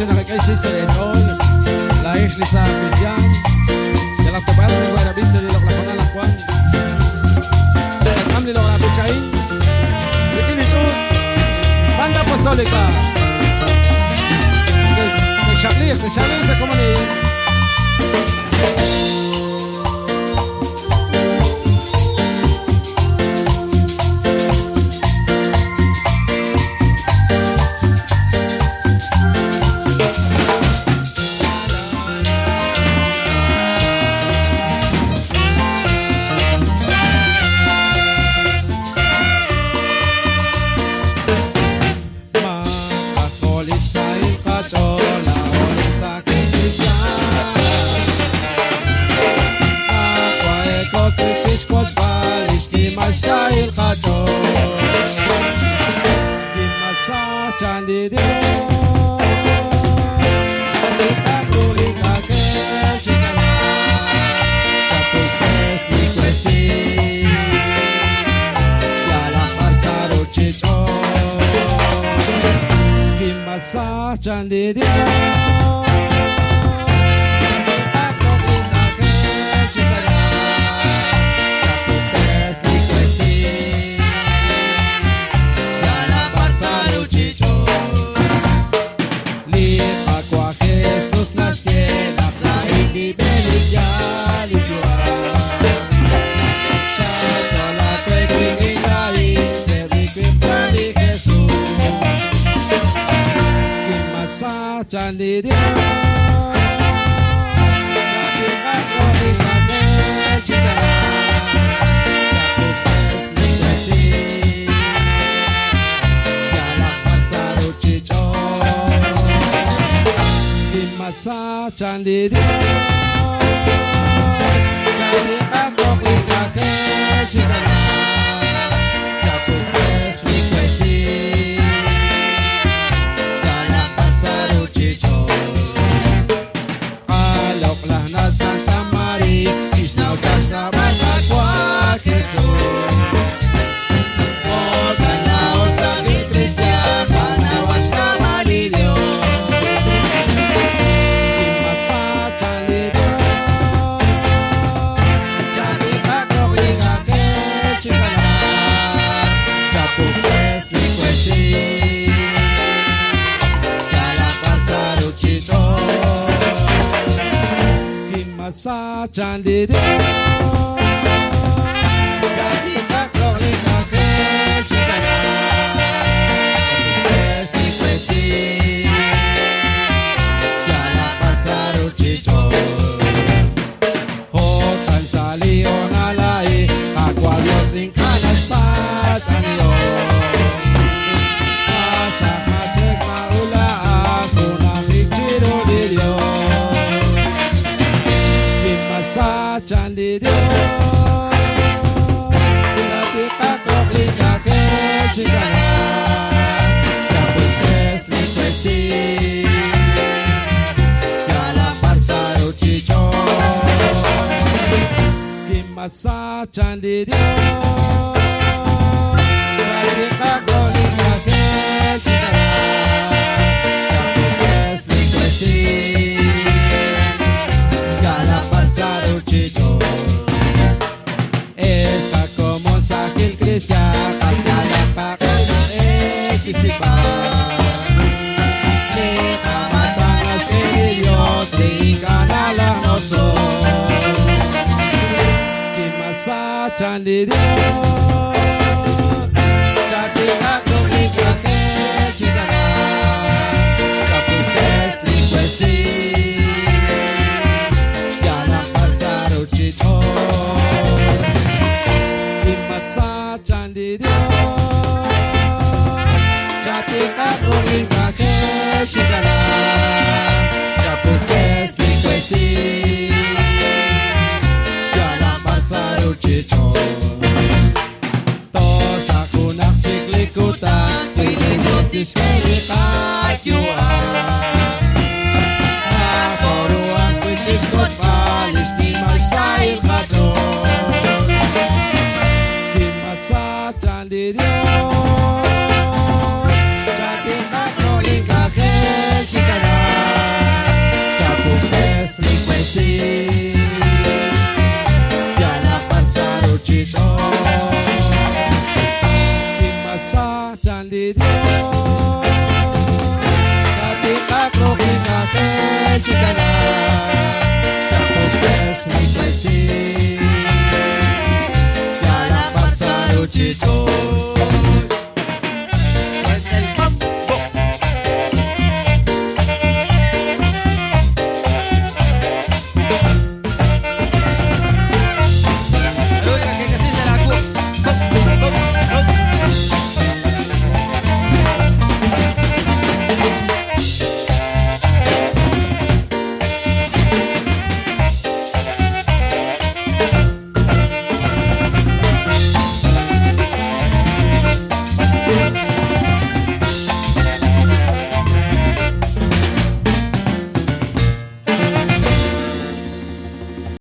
nakakaisisa ito. Lahir sa Christian. Dalam tepat minggu ada bisa di lok lakonan lakuan. Am di lok lapit cai. Ini itu banda apostolika. Que Charlie se comunica. Candi Dio aku minta kecintaan caputes di questi dalam pasar ucicho lihat kwa Jesus nas tiene la ini belia lijuan shata la kwinga se rikimpa di Jesus sa Candi Dio jadi aku bisa kecintaan caputes di questi dalam pasar ucicho di masa Candi Dio jadi aku bisa kecintaan caputes di questi Santa Maria, Krishna Utasra Batakwa Jesus. Oh, Kanao Sakit Kristian, Kanawan sama Lidio. Di masa Candi Dio, jadi aku bisa kecintaan caputes di questi dalam pasar ucicho. Sa Candi Dio jadi aku bisa kecintaan caputes di questi dalam pasar ucicho. Hotan salio nalai aqua Dios in canas paz anio asa macet maula aku namikiro di Dios sa Candi Dio jadi aku bisa kecintaan caputes di questi dalam pasar ucicho di masa Candi Dio jadi aku bisa kecintaan caputes di questi está como Sakil Kristian cantando para participar de amazonas que Dios digan a la nosotros di masa Candi Dio jadi aku bisa kecintaan caputes di questi di masa Candi Dio jadi aku bisa kecintaan caputes di questi dalam pasar ucicho. Tos aku nak ciklikutan pilih justice kelipat yuan aku ruang kucing kot palis di masail kacau di masa Candi Dio jadi aku bisa kecintaan sa tiyan di Diyos.